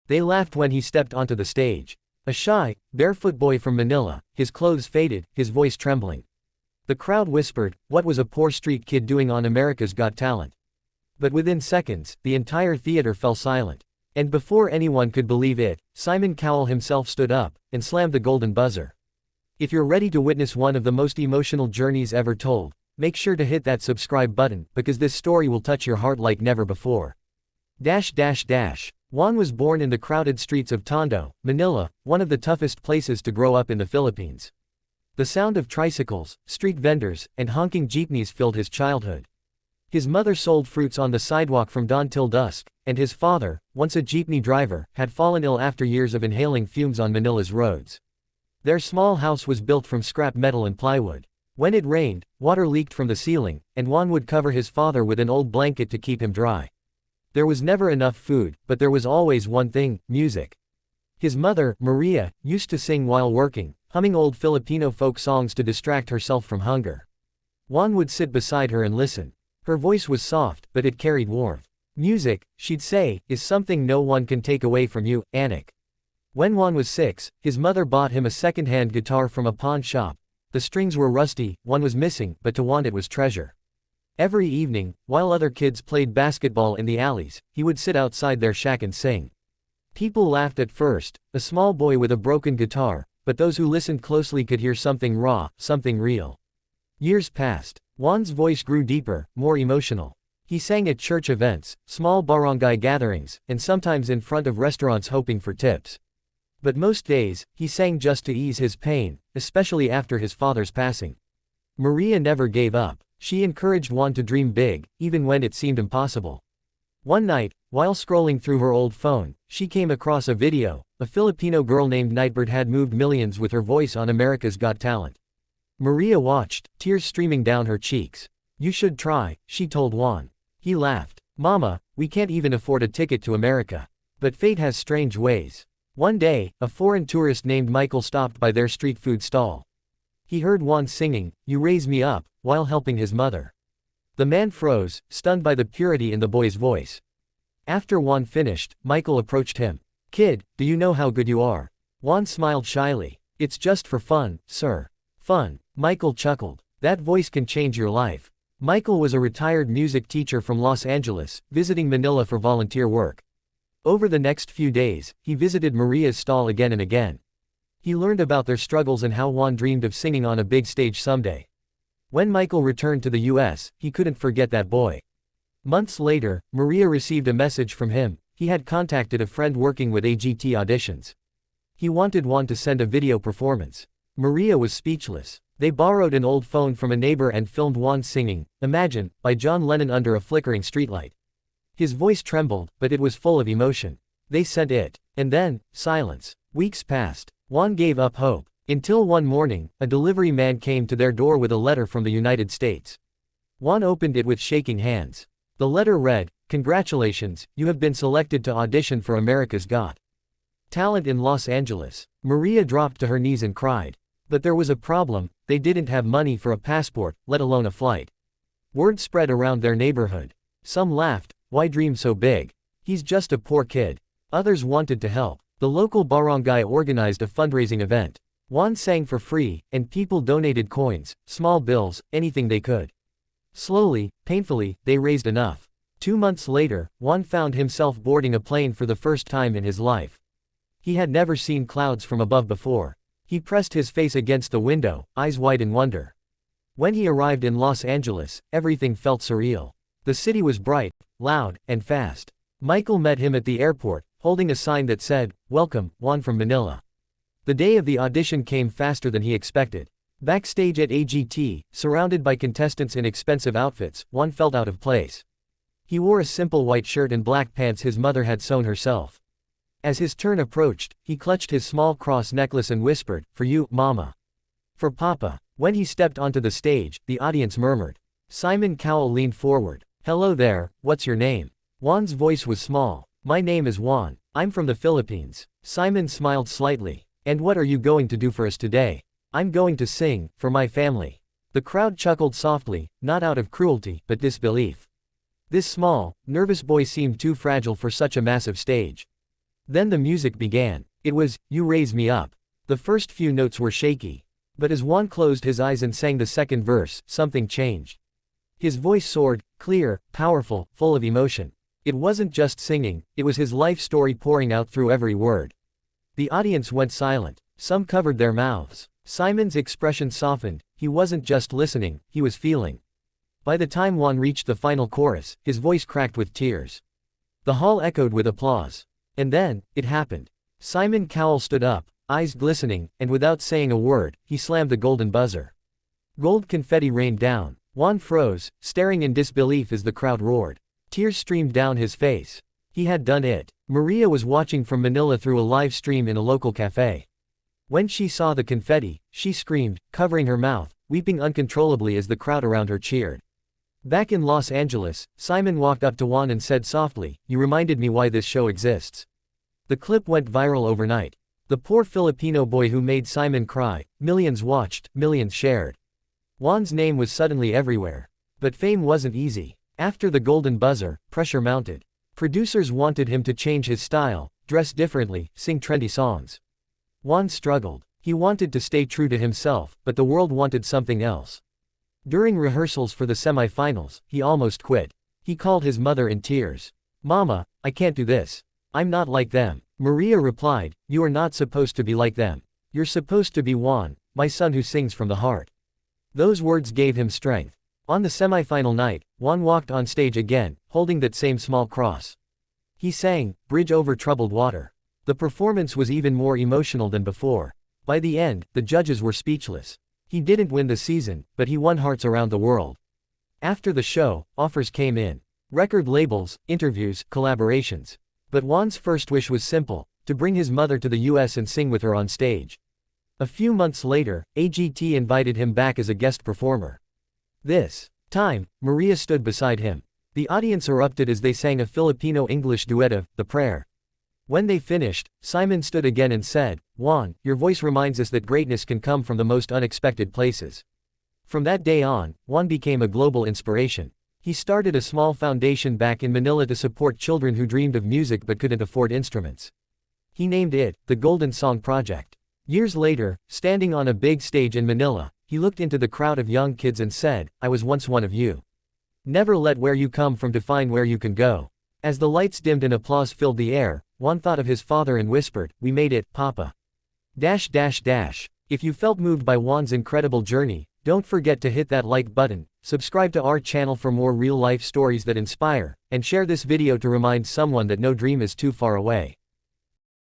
They laughed when he stepped onto the stage. A shy, barefoot boy from Manila, his clothes faded, his voice trembling. The crowd whispered, "What was a poor street kid doing on America's Got Talent?" But within seconds, the entire theater fell silent. And before anyone could believe it, Simon Cowell himself stood up and slammed the golden buzzer. If you're ready to witness one of the most emotional journeys ever told, make sure to hit that subscribe button, because this story will touch your heart like never before. Juan was born in the crowded streets of Tondo, Manila, one of the toughest places to grow up in the Philippines. The sound of tricycles, street vendors, and honking jeepneys filled his childhood. His mother sold fruits on the sidewalk from dawn till dusk, and his father, once a jeepney driver, had fallen ill after years of inhaling fumes on Manila's roads. Their small house was built from scrap metal and plywood. When it rained, water leaked from the ceiling, and Juan would cover his father with an old blanket to keep him dry. There was never enough food, but there was always one thing: music. His mother, Maria, used to sing while working, humming old Filipino folk songs to distract herself from hunger. Juan would sit beside her and listen. Her voice was soft, but it carried warmth. "Music," she'd say, "is something no one can take away from you, Anik." When Juan was 6, his mother bought him a second-hand guitar from a pawn shop. The strings were rusty, one was missing, but to Juan it was treasure. Every evening, while other kids played basketball in the alleys, he would sit outside their shack and sing. People laughed at first, a small boy with a broken guitar, but those who listened closely could hear something raw, something real. Years passed. Juan's voice grew deeper, more emotional. He sang at church events, small barangay gatherings, and sometimes in front of restaurants hoping for tips. But most days, he sang just to ease his pain, especially after his father's passing. Maria never gave up. She encouraged Juan to dream big, even when it seemed impossible. One night, while scrolling through her old phone, she came across a video. A Filipino girl named Nightbird had moved millions with her voice on America's Got Talent. Maria watched, tears streaming down her cheeks. "You should try," she told Juan. He laughed. "Mama, we can't even afford a ticket to America." But fate has strange ways. One day, a foreign tourist named Michael stopped by their street food stall. He heard Juan singing, "You Raise Me Up," while helping his mother. The man froze, stunned by the purity in the boy's voice. After Juan finished, Michael approached him. "Kid, do you know how good you are?" Juan smiled shyly. "It's just for fun, sir." "Fun?" Michael chuckled. "That voice can change your life." Michael was a retired music teacher from Los Angeles, visiting Manila for volunteer work. Over the next few days, he visited Maria's stall again and again. He learned about their struggles and how Juan dreamed of singing on a big stage someday. When Michael returned to the US, he couldn't forget that boy. Months later, Maria received a message from him. He had contacted a friend working with AGT auditions. He wanted Juan to send a video performance. Maria was speechless. They borrowed an old phone from a neighbor and filmed Juan singing "Imagine" by John Lennon under a flickering streetlight. His voice trembled, but it was full of emotion. They sent it. And then, silence. Weeks passed. Juan gave up hope. Until one morning, a delivery man came to their door with a letter from the United States. Juan opened it with shaking hands. The letter read, "Congratulations, you have been selected to audition for America's Got Talent in Los Angeles." Maria dropped to her knees and cried. But there was a problem: they didn't have money for a passport, let alone a flight. Word spread around their neighborhood. Some laughed, "Why dream so big? He's just a poor kid." Others wanted to help. The local barangay organized a fundraising event. Juan sang for free, and people donated coins, small bills, anything they could. Slowly, painfully, they raised enough. 2 months later, Juan found himself boarding a plane for the first time in his life. He had never seen clouds from above before. He pressed his face against the window, eyes wide in wonder. When he arrived in Los Angeles, everything felt surreal. The city was bright, loud, and fast. Michael met him at the airport, holding a sign that said, "Welcome, Juan from Manila." The day of the audition came faster than he expected. Backstage at AGT, surrounded by contestants in expensive outfits, Juan felt out of place. He wore a simple white shirt and black pants his mother had sewn herself. As his turn approached, he clutched his small cross necklace and whispered, "For you, Mama." "For Papa." When he stepped onto the stage, the audience murmured. Simon Cowell leaned forward. "Hello there, what's your name?" Juan's voice was small. "My name is Juan. I'm from the Philippines." Simon smiled slightly. "And what are you going to do for us today?" "I'm going to sing, for my family." The crowd chuckled softly, not out of cruelty, but disbelief. This small, nervous boy seemed too fragile for such a massive stage. Then the music began. It was, "You Raise Me Up." The first few notes were shaky. But as Juan closed his eyes and sang the second verse, something changed. His voice soared, clear, powerful, full of emotion. It wasn't just singing, it was his life story pouring out through every word. The audience went silent. Some covered their mouths. Simon's expression softened. He wasn't just listening, he was feeling. By the time Juan reached the final chorus, his voice cracked with tears. The hall echoed with applause. And then, it happened. Simon Cowell stood up, eyes glistening, and without saying a word, he slammed the golden buzzer. Gold confetti rained down. Juan froze, staring in disbelief as the crowd roared. Tears streamed down his face. He had done it. Maria was watching from Manila through a live stream in a local cafe. When she saw the confetti, she screamed, covering her mouth, weeping uncontrollably as the crowd around her cheered. Back in Los Angeles, Simon walked up to Juan and said softly, "You reminded me why this show exists." The clip went viral overnight. The poor Filipino boy who made Simon cry, millions watched, millions shared. Juan's name was suddenly everywhere. But fame wasn't easy. After the golden buzzer, pressure mounted. Producers wanted him to change his style, dress differently, sing trendy songs. Juan struggled. He wanted to stay true to himself, but the world wanted something else. During rehearsals for the semi-finals, he almost quit. He called his mother in tears. "Mama, I can't do this. I'm not like them." Maria replied, "You are not supposed to be like them. You're supposed to be Juan, my son who sings from the heart." Those words gave him strength. On the semi-final night, Juan walked on stage again, holding that same small cross. He sang, "Bridge Over Troubled Water." The performance was even more emotional than before. By the end, the judges were speechless. He didn't win the season, but he won hearts around the world. After the show, offers came in. Record labels, interviews, collaborations. But Juan's first wish was simple, to bring his mother to the US and sing with her on stage. A few months later, AGT invited him back as a guest performer. This time, Maria stood beside him. The audience erupted as they sang a Filipino-English duet of "The Prayer." When they finished, Simon stood again and said, "Juan, your voice reminds us that greatness can come from the most unexpected places." From that day on, Juan became a global inspiration. He started a small foundation back in Manila to support children who dreamed of music but couldn't afford instruments. He named it, the Golden Song Project. Years later, standing on a big stage in Manila, he looked into the crowd of young kids and said, "I was once one of you." Never let where you come from define where you can go. As the lights dimmed and applause filled the air, Juan thought of his father and whispered, "We made it, Papa." If you felt moved by Juan's incredible journey, don't forget to hit that like button, subscribe to our channel for more real-life stories that inspire, and share this video to remind someone that no dream is too far away.